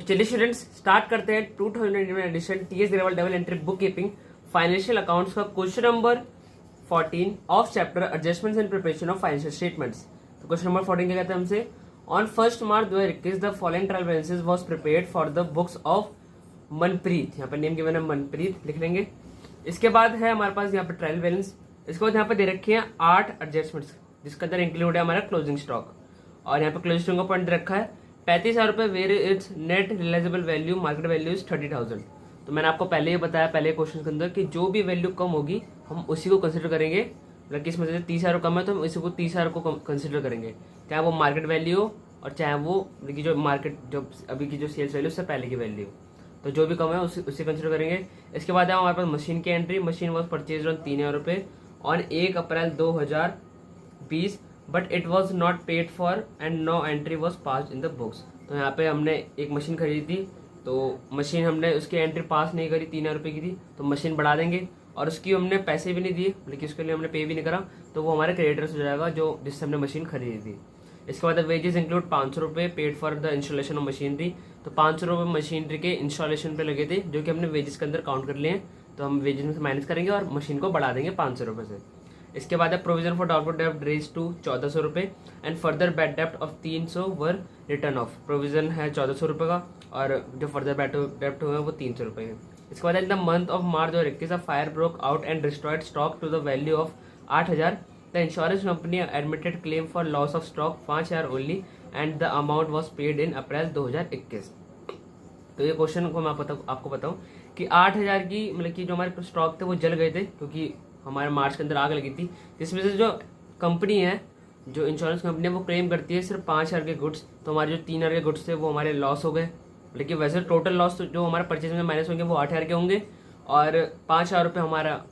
चलिए students start करते हैं 2011 edition TS Grewal double entry book keeping financial accounts का question number 14 of chapter adjustments and preparation of financial statements. तो question number 14 क्या कहते हैं हमसे, on 1 March 2021 the following trial balances was prepared for the books of Manpreet. यहाँ पर name given है मनप्रीत, लिख लेंगे। इसके बाद है हमारे पास यहाँ पर ट्रायल बैलेंस। इसके बाद यहाँ पर दे रखे हैं 8 एडजस्टमेंट्स जिसके अंदर इंक्लूड है हमारा क्लोजिंग स्टॉक। और यहाँ पे क्लोजिंग स्टॉक का पॉइंट रखा है 35,000 रुपये, where it's net realisable value market value is 30,000। तो मैंने आपको पहले ही बताया पहले क्वेश्चन के अंदर कि जो भी वैल्यू कम होगी हम उसी को कंसिडर करेंगे। मतलब कि इसमें से 30,000 कम है तो हम इसी को 30,000 को कंसिडर करेंगे, चाहे वो मार्केट वैल्यू हो और चाहे वो मतलब कि जो मार्केट जो अभी की जो सेल्स वैल्यू उससे पहले की वैल्यू। तो जो भी कम है उसे कंसिडर करेंगे। इसके बाद है हमारे पास मशीन की entry. Machine was purchase on 3,000 रुपये on 1 April 2020 but it was not paid for and no entry was pass in the books. तो यहाँ पे हमने एक मशीन खरीदी थी, तो मशीन हमने उसकी एंट्री पास नहीं करी, 3,000 रुपये की थी, तो मशीन बढ़ा देंगे। और उसकी हमने पैसे भी नहीं दिए, लेकिन उसके लिए हमने पे भी नहीं करा, तो वो हमारे क्रेडिटर्स हो जाएगा जो जिससे हमने मशीन खरीदी थी। इसके बाद वेजेस इंक्लूड 500 रुपये paid for the installation of machinery. तो 500 रुपये मशीनरी के इंस्टॉलेशन पे लगे थे जो कि हमने वेजेस के अंदर काउंट कर लिए हैं, तो हम वेजेस में से माइनस करेंगे और मशीन को बढ़ा देंगे 500 रुपये से। इसके बाद है प्रोविजन फॉर डाउटफुल डेब्ट रेज टू 1,400 रुपये एंड फर्दर बैड डेब्ट of 300 were return of. Provision है 1,400 रुपये का और जो फर्दर बैड डेब्ट हुए हैं वो 300 रुपये है। इसके बाद in the month of March 2021 a fire broke out and destroyed stock to the value of 8,000। The insurance company admitted claim for loss of stock 5,000 only and the amount was paid in April 2021। तो ये question को मैं आपको बताऊँ कि 8,000 की मतलब कि जो हमारे स्टॉक थे वो जल गए थे क्योंकि हमारे मार्च के अंदर आग लगी थी, जिसमें से जो कंपनी है जो इंश्योरेंस कंपनी है वो क्लेम करती है सिर्फ 5,000 के गुड्स। तो हमारे जो 3,000 के गुड्स थे वो हमारे लॉस हो गए, लेकिन वैसे टोटल लॉस तो जो हमारे परचेज में माइनस होंगे वो 8,000 के होंगे और 5,000 रुपये हमारा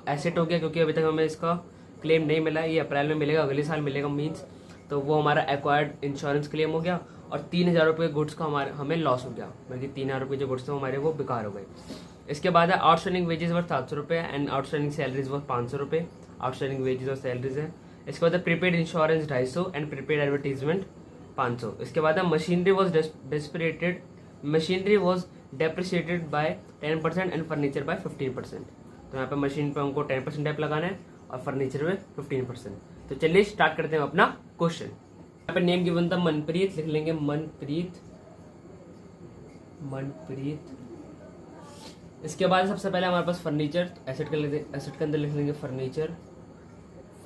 एसेट हो गया क्योंकि अभी तक हमें इसका क्लेम नहीं मिला। ये अप्रैल में मिलेगा, अगले साल मिलेगा मीन्स, तो वो हमारा एक्वायर्ड इंश्योरेंस क्लेम हो गया। और 3,000 रुपये गुड्स का हमें लॉस हो गया, मतलब 3,000 रुपये जो गुड्स थे हमारे वो बेकार हो गए। इसके बाद है आउटस्टैंडिंग वेजेस वर 700 रुपये एंड आउटस्टैंडिंग सैलरीज वर 500 रुपये। आउटस्टैंडिंग वेजेस और सैलरीज है। इसके बाद है prepaid insurance 250 and prepaid advertisement 500। इसके बाद है machinery was depreciated by 10% and furniture by 15%। तो यहाँ पे मशीन पे हमको 10% डेप लगाना है और फर्नीचर में 15%। तो चलिए स्टार्ट करते हैं अपना क्वेश्चन। यहाँ पे नेम गिवन था मनप्रीत, लिख लेंगे मनप्रीत। इसके बाद सबसे पहले हमारे पास फर्नीचर एसेट के अंदर लिख लेंगे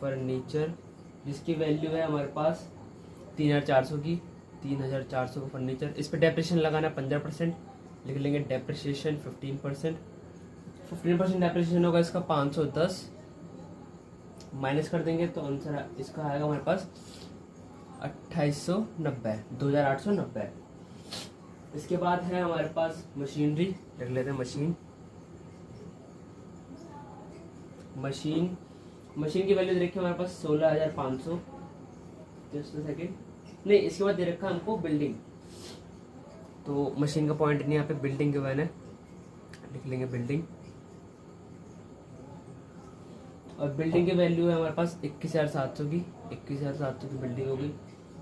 फर्नीचर जिसकी वैल्यू है हमारे पास 3,400 की, 3,400 का फर्नीचर। इस पर डेप्रिसिएशन लगाना है 15%, लिख लेंगे डेप्रिसिएशन 15%। 15% डेप्रिसिएशन होगा इसका 510, माइनस कर देंगे तो आंसर इसका आएगा हमारे पास 2,890। इसके बाद है हमारे पास मशीनरी, लिख लेते हैं मशीन की वैल्यू दे रखी है हमारे पास 16,500। जस्ट सेकेंड, नहीं इसके बाद दे रखा है हमको बिल्डिंग, तो मशीन का पॉइंट नहीं यहाँ पे, बिल्डिंग के वैल्यू लिख लेंगे बिल्डिंग। और बिल्डिंग की वैल्यू है हमारे पास 21,700 की, 21,700 की बिल्डिंग होगी।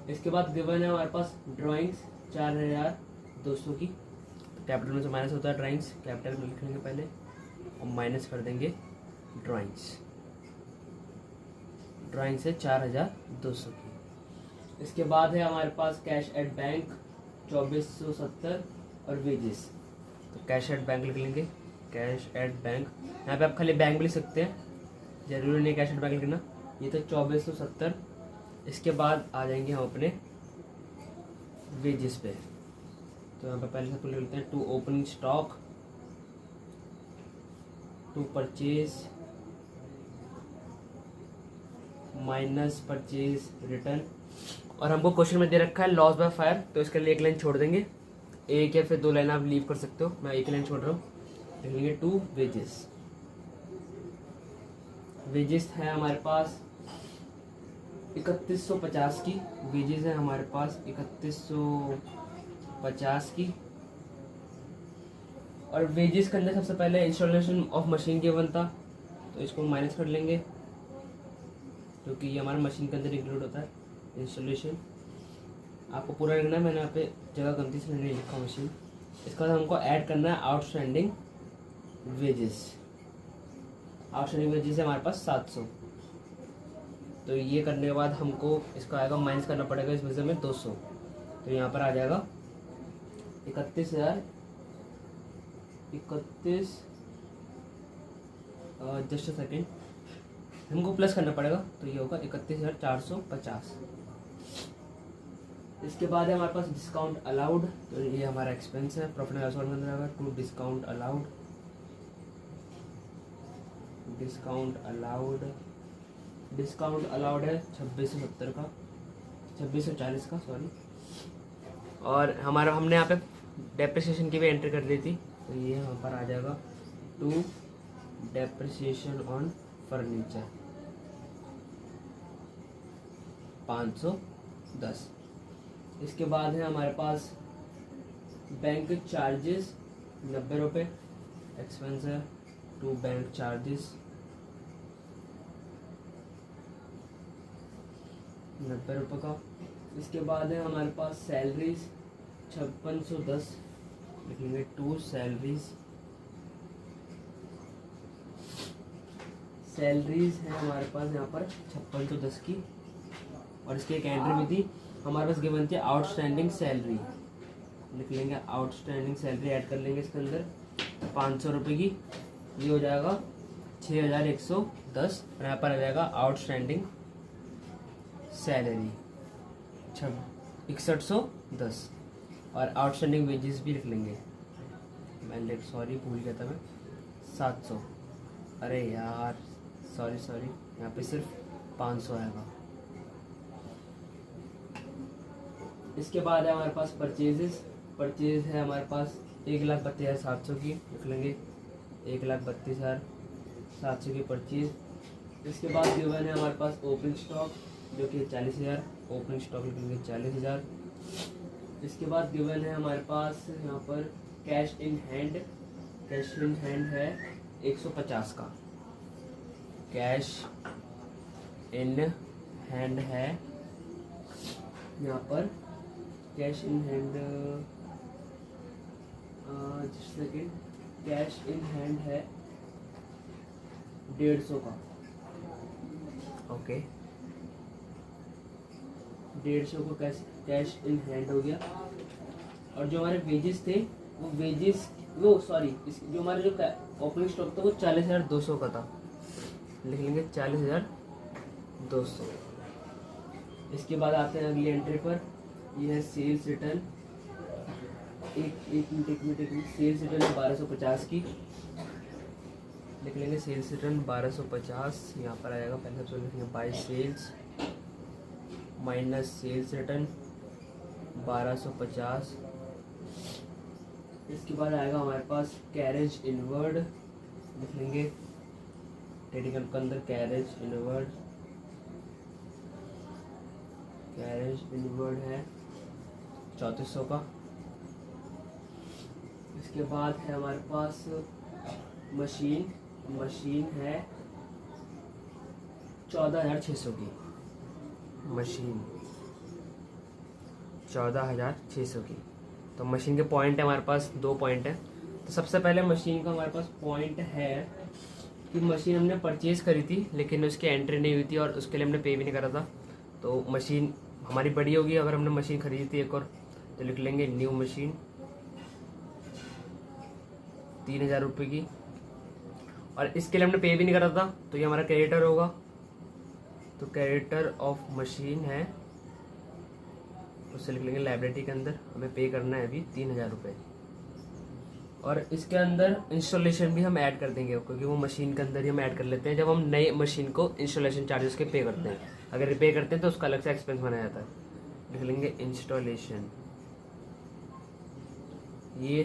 इसके बाद गिवन है हमारे पास ड्राइंग्स 4,200 की। तो कैपिटल में से माइनस होता है ड्राइंग्स, कैपिटल में लिख लेंगे पहले और माइनस कर देंगे ड्राइंग्स है 4,200 की। इसके बाद है हमारे पास कैश एट बैंक 2,470 और वेजेस। तो कैश एट बैंक लिख लेंगे, कैश एट बैंक। यहाँ पे आप खाली बैंक भी लिख सकते हैं, जरूरी नहीं कैश एट बैंक लिखना। ये तो 2,470। इसके बाद आ जाएंगे हम अपने वेजेस पे। तो यहाँ पे पहले सबको लिख लेते हैं to opening stock, to purchase minus purchase return. और हमको क्वेश्चन में दे रखा है लॉस बाय फायर, तो इसके लिए एक लाइन छोड़ देंगे, एक या फिर 2 लाइन आप लीव कर सकते हो, मैं एक लाइन छोड़ रहा हूँ। लिख लेंगे टू वेजेस है हमारे पास 3,150 की, वेजेस है हमारे पास 3,150 की। और वेजेस के अंदर सबसे पहले इंस्टॉलेशन ऑफ मशीन गिवन था, तो इसको माइनस कर लेंगे क्योंकि ये हमारे मशीन के अंदर इंक्लूड होता है इंस्टॉलेशन। आपको पूरा लिखना है, मैंने यहाँ पे जगह गलती से नहीं लिखा मशीन, इसके बाद हमको ऐड करना है आउटस्टैंडिंग वेजेस। आउटस्टैंडिंग वेजेस है हमारे पास 700। तो ये करने के बाद हमको इसका आएगा माइनस करना पड़ेगा इस वजह में 200। तो यहाँ पर आ जाएगा 31 जस्ट सेकेंड, हमको प्लस करना पड़ेगा। तो ये होगा 31,450। इसके बाद है हमारे पास डिस्काउंट अलाउड। तो ये हमारा एक्सपेंस है, प्रॉफिट एंड लॉस अकाउंट के अंदर आएगा to discount allowed. Discount allowed है 2670 का, 2640 का सॉरी। और हमारा हमने यहाँ पे डेप्रिसिएशन की भी एंट्री कर दी थी। तो ये यहाँ पर आ जाएगा टू डेप्रिसिएशन ऑन फर्नीचर 510। इसके बाद है हमारे पास बैंक चार्जेस 90 रुपये एक्सपेंस है टू बैंक चार्जेस 90 रुपये का। इसके बाद है हमारे पास सैलरीज 5610 लिखेंगे टू सैलरीज है हमारे पास यहाँ पर 5610 की। और इसकी एक एंट्री भी थी हमारे पास गिवन थी आउटस्टैंडिंग सैलरी, लिख लेंगे आउटस्टैंडिंग सैलरी ऐड कर लेंगे इसके अंदर 500 रुपये की। ये हो जाएगा 6110। और यहाँ पर आ जाएगा आउटस्टैंडिंग सैलरी 6110। और आउटस्टैंडिंग वेजेस भी लिख लेंगे, मैं सॉरी भूल गया था मैं 700। अरे यार सॉरी यहाँ पे सिर्फ 500 आएगा। इसके बाद है हमारे पास परचेज है हमारे पास 1,32,700 की, लिख लेंगे 1,32,700 की परचेज। इसके बाद गिवन है हमारे पास ओपनिंग स्टॉक जो कि 40,000, ओपनिंग स्टॉक लिख लेंगे 40,000। इसके बाद गिवन है हमारे पास यहाँ पर कैश इन हैंड है 150 का, कैश इन हैंड है यहाँ पर cash in hand cash in hand है 150 का। ओके 150 को कैश इन हैंड हो गया। और जो हमारे वेजेस थे जो हमारे जो ओपनिंग स्टॉक था वो 40,200 का था, लिख लेंगे 40,200। इसके बाद आते हैं अगली एंट्री पर, यह है सेल्स रिटर्न। एक मिनट सेल्स रिटर्न 1250 की, लिख लेंगे सेल्स रिटर्न 1250। यहाँ पर आएगा पहले सबसे लिखेंगे by sales minus sales return 1250। इसके बाद आएगा हमारे पास कैरेज इनवर्ड, लिख लेंगे टेक्निकल के अंदर कैरेज इनवर्ड है 3400 का। इसके बाद है हमारे पास मशीन है 14,600 की, मशीन 14,600 की। तो मशीन के पॉइंट है हमारे पास 2 पॉइंट है। तो सबसे पहले मशीन का हमारे पास पॉइंट है कि मशीन हमने परचेज करी थी लेकिन उसकी एंट्री नहीं हुई थी और उसके लिए हमने पे भी नहीं करा था। तो मशीन हमारी बड़ी होगी अगर हमने मशीन खरीदी थी एक और, तो लिख लेंगे न्यू मशीन 3,000 रुपये की। और इसके लिए हमने पे भी नहीं करा था तो ये हमारा क्रेडिटर होगा। तो क्रेडिटर ऑफ मशीन है, उससे लिख लेंगे लाइबिलिटी के अंदर हमें पे करना है अभी 3,000 रुपये। और इसके अंदर इंस्टॉलेशन भी हम ऐड कर देंगे क्योंकि वो मशीन के अंदर ही हम ऐड कर लेते हैं जब हम नई मशीन को इंस्टॉलेशन चार्जेस के पे करते हैं। अगर रिपेयर करते हैं तो उसका अलग से एक्सपेंस बनाया जाता है, लिख लेंगे इंस्टॉलेशन। ये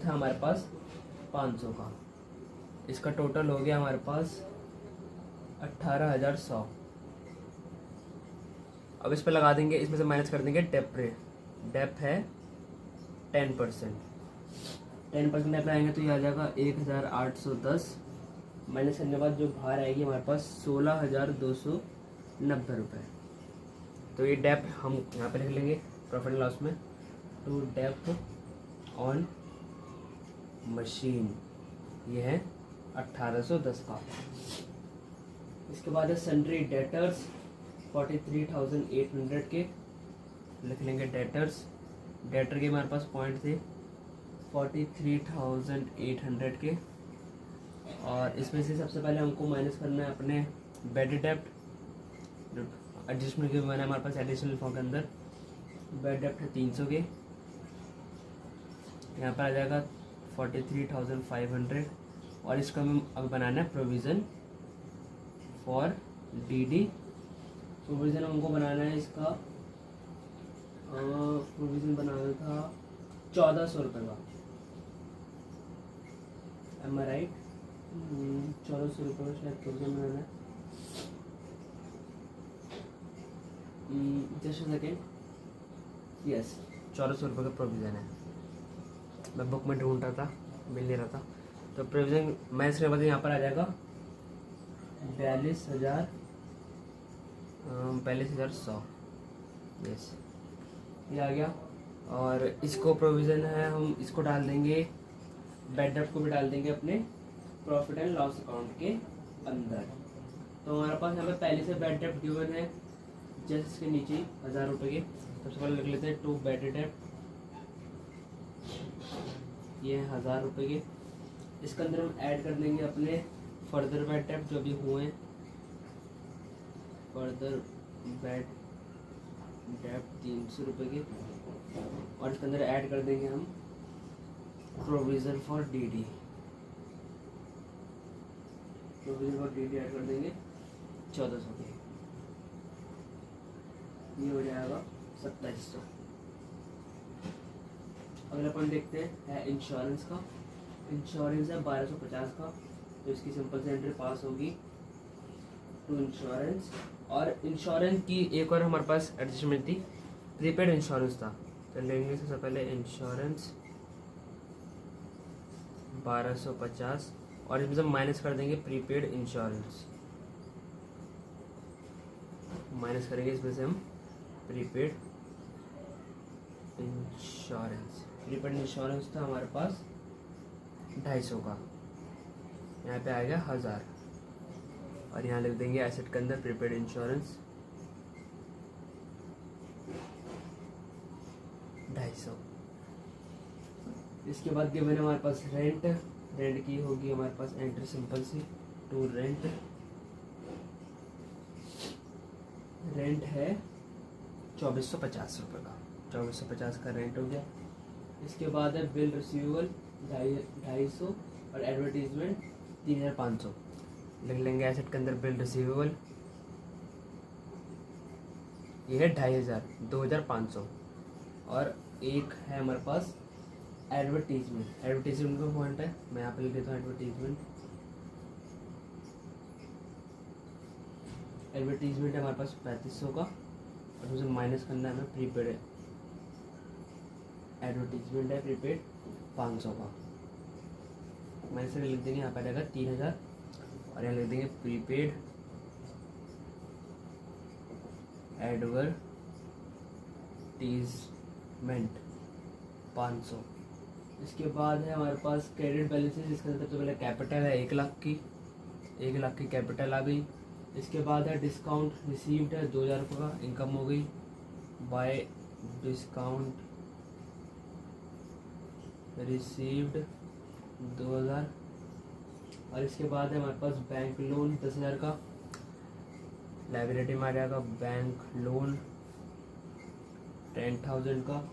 था हमारे पास 500 का। इसका टोटल हो गया हमारे पास 18,100। अब इस पर लगा देंगे, इसमें से माइनस कर देंगे डेप है 10%। 10% डेप आएंगे तो ये आ जाएगा 1,810 माइनस करने के बाद जो बाहर आएगी हमारे पास 16,290 रुपये। तो ये डेप हम यहाँ पे लिख लेंगे प्रॉफिट एंड लॉस में टू डेप ऑन मशीन, ये है 1810 का। इसके बाद है सन्ड्री डेटर्स 43,800 के, लिख लेंगे डेटर्स। डेटर के हमारे पास पॉइंट थे 43,800 के, और इसमें से सबसे पहले हमको माइनस करना है अपने बैड डेप्ट, एडजस्टमेंट के मैंने हमारे पास एडिशनल फॉर्म के अंदर बैड डेप्ट है 300 के, यहाँ पर आ जाएगा 43,500, और इसका हमें अब बनाना है प्रोविज़न फॉर डीडी। प्रोविज़न हमको बनाना है इसका, प्रोविज़न बनाना था 1400 रुपये का, एम आई राइट? 1400 रुपये का शायद प्रोविज़न बनाना है। जस्ट सेकेंड, यस 1400 रुपये का प्रोविज़न है। मैं बुक में ढूंढ रहा था, मिल नहीं रहा था, तो प्रोविज़न मैं इसके बाद यहाँ पर आ जाएगा 42,100, यस ये आ गया। और इसको प्रोविज़न है, हम इसको डाल देंगे, बैड डेप्ट को भी डाल देंगे अपने प्रॉफिट एंड लॉस अकाउंट के अंदर। तो हमारे पास यहाँ पे पहले से बैड डेप्ट गिवन है, जस्ट इसके नीचे 1000 रुपये के। सबसे पहले लिख लेते हैं 2 बैड डेप्ट, ये है 1000 रुपये के। इसके अंदर हम ऐड कर देंगे अपने फर्दर बैड डेप्ट जो भी हुए हैं, फर्दर बैड डेप्ट 300 रुपये के, और इसके अंदर ऐड कर देंगे हम provision for DD, provision for DD add कर देंगे 1400 के, ये हो जाएगा 2700। अगला पॉइंट देखते हैं इंश्योरेंस का। इंश्योरेंस है 1250 का, तो इसकी सिंपल से एंट्री पास होगी टू इंश्योरेंस। और इंश्योरेंस की एक और हमारे पास एडजस्टमेंट थी, प्रीपेड इंश्योरेंस था, तो लेंगे सबसे पहले इंश्योरेंस 1250, और इसमें से माइनस कर देंगे प्रीपेड इंश्योरेंस, माइनस करेंगे इसमें से हम प्रीपेड इंश्योरेंस। प्रीपेड इंश्योरेंस था हमारे पास 250 का, यहाँ पे आएगा 1000, और यहाँ लिख देंगे एसेट के अंदर प्रीपेड इंश्योरेंस 250। इसके बाद गिवन है हमारे पास रेंट, रेंट की होगी हमारे पास entry simple C to rent, rent है 2450 रुपये का, 2450 का रेंट हो गया। इसके बाद है बिल रिसीवेबल 250 और एडवर्टीजमेंट 3500, लिख लेंगे एसेट के अंदर बिल रिसीवेबल, ये है 2500, 2500, और एक है हमारे पास एडवर्टीजमेंट, एडवर्टीजमेंट का पॉइंट है, मैं यहाँ पे लिख देता हूँ एडवर्टीजमेंट, एडवर्टीजमेंट है हमारे पास 3500 का, और उसे माइनस करना है हमें प्रीपेड एडवर्टीजमेंट है प्रीपेड 500 का, माइनस करके लिख देंगे, यहाँ पर आएगा 3000, और यहाँ लिख देंगे प्रीपेड एडवर्टीजमेंट 500। इसके बाद है हमारे पास क्रेडिट बैलेंसेस, इसके अंदर सबसे पहले कैपिटल है 1 लाख की, 1 लाख की कैपिटल आ गई। इसके बाद है डिस्काउंट रिसीव्ड है 2000 रुपये का, इनकम हो गई बाय डिस्काउंट रिसीव्ड 2000। और इसके बाद है हमारे पास बैंक लोन 10,000 का, लाइबिलिटी में आ जाएगा बैंक लोन 10,000 का।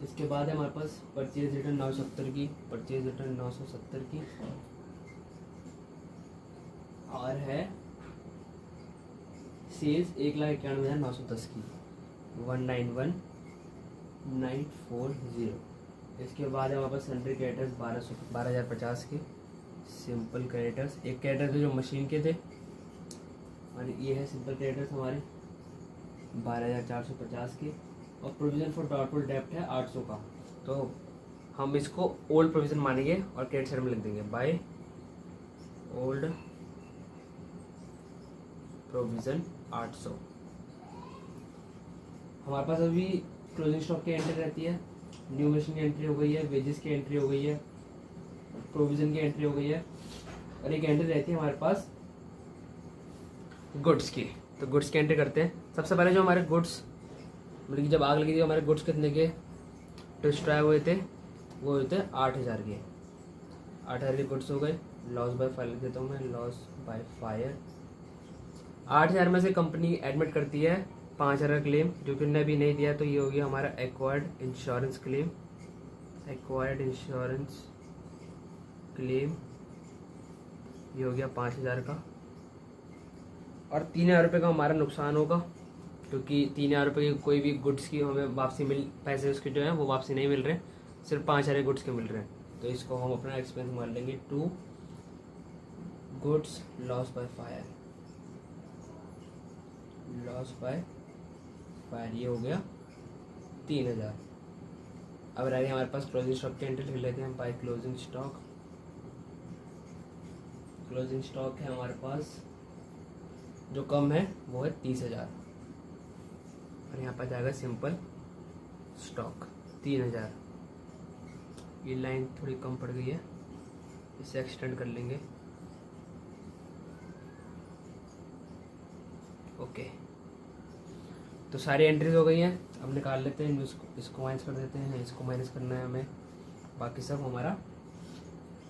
इसके बाद है हमारे पास परचेज रिटर्न 970 की, परचेज रिटर्न 970 की, और है सेल्स 1,91,910 की 191,940। इसके बाद है हमारे पास सन्ड्री क्रेडिटर्स 12,050 के, सिंपल क्रेडिटर्स, एक क्रेडिटर थे जो मशीन के थे, और ये है सिंपल क्रेडिटर्स हमारे 12,450 के, और प्रोविजन फॉर डाउटफुल डेप्ट है 800 का। तो हम इसको ओल्ड प्रोविजन मानेंगे और क्रेडिट साइड में लिख देंगे बाय ओल्ड प्रोविजन 800। हमारे पास अभी क्लोजिंग स्टॉक की एंट्री रहती है, न्यू मशीन की एंट्री हो गई है, वेजेस की एंट्री हो गई है, प्रोविजन की एंट्री हो गई है और एक एंट्री रहती है हमारे पास गुड्स की। तो गुड्स की एंट्री करते हैं। सबसे पहले जो हमारे गुड्स मतलब कि जब आग लगी थी हमारे गुड्स कितने के डिस्ट्रॉय हुए थे, वो हुए थे 8,000 के। 8,000 के गुड्स हो गए। लॉस बाय फायर लिख देता हूँ मैं, लॉस बाय फायर। 8,000 में से कंपनी एडमिट करती है 5,000 का क्लेम, जो कि उन्होंने अभी नहीं दिया, तो ये हो गया हमारा acquired insurance claim. Acquired insurance claim ये हो गया 5,000 का। और 3,000 रुपये का हमारा नुकसान होगा, क्योंकि 3,000 रुपये की कोई भी गुड्स की हमें वापसी पैसे उसके जो है वो वापसी नहीं मिल रहे, सिर्फ 5,000 गुड्स के मिल रहे हैं। तो इसको हम अपना एक्सपेंस मान लेंगे to goods loss by fire. Loss by fire ये हो गया 3,000। अब रह गई हमारे पास क्लोजिंग स्टॉक की एंट्री लिख लेते हैं। By closing stock, closing stock है हमारे पास जो कम है वो है 30,000 और यहाँ पर जाएगा सिंपल स्टॉक 3,000। ये लाइन थोड़ी कम पड़ गई है, इसे एक्सटेंड कर लेंगे। ओके, तो सारी एंट्रीज हो गई हैं। अब निकाल लेते हैं, इसको माइनस कर देते हैं, इसको माइनस करना है हमें, बाकी सब हमारा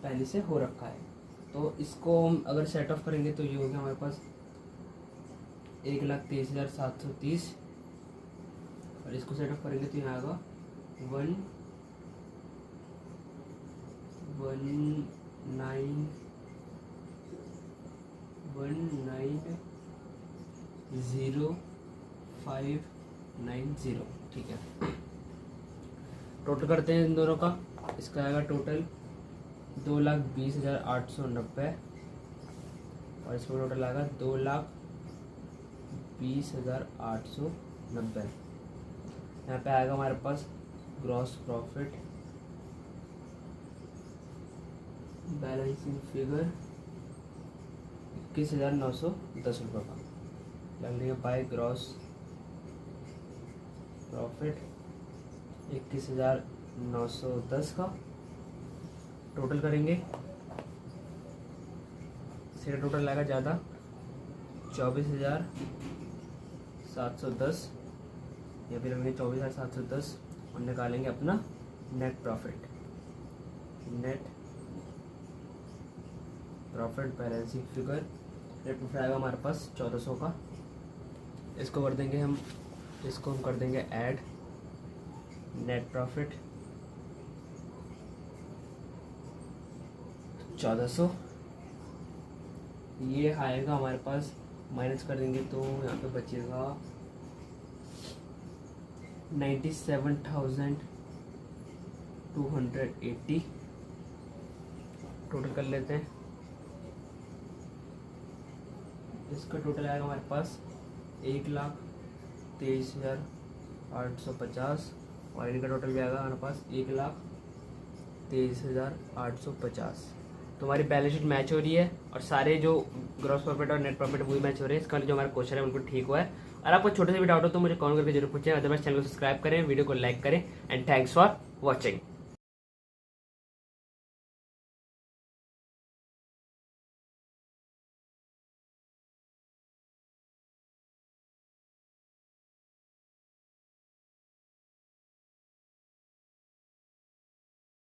पहले से हो रखा है। तो इसको हम अगर सेट ऑफ करेंगे तो ये हो गया हमारे पास 1,23,730 और इसको सेट ऑफ करेंगे तो यहाँ आएगा 1,19,0590। ठीक है, टोटल करते हैं इन दोनों का। इसका आएगा टोटल 2,20,890 और इसमें टोटल आएगा 2,20,890। यहाँ पे आएगा हमारे पास ग्रॉस प्रॉफिट बैलेंसिंग फिगर 21,910 रुपये का लग लिया। बाय ग्रॉस प्रॉफिट 21,910 का टोटल करेंगे। इसका टोटल आएगा ज़्यादा 24,710, या फिर हमने 24,710 और निकालेंगे अपना net profit. Net profit balancing figure, net profit आएगा हमारे पास 1,400 का। इसको कर देंगे हम, इसको हम कर देंगे ऐड नेट प्रॉफिट 1,400। ये आएगा हमारे पास, माइनस कर देंगे तो यहाँ पे बचेगा 97,280। टोटल कर लेते हैं। इसका टोटल आएगा हमारे पास 1,23,850 और इनका टोटल भी आएगा हमारे पास 1,23,850। तो हमारी बैलेंस शीट मैच हो रही है और सारे जो ग्रॉस प्रॉफिट और नेट प्रॉफिट वही मैच हो रहे हैं। इसका जो हमारा क्वेश्चन है बिल्कुल ठीक हुआ है। और आपको छोटे से भी डाउट हो तो मुझे कमेंट करके जरूर पूछें। अदरवाइज चैनल को सब्सक्राइब करें, वीडियो को लाइक करें एंड थैंक्स फॉर वॉचिंग।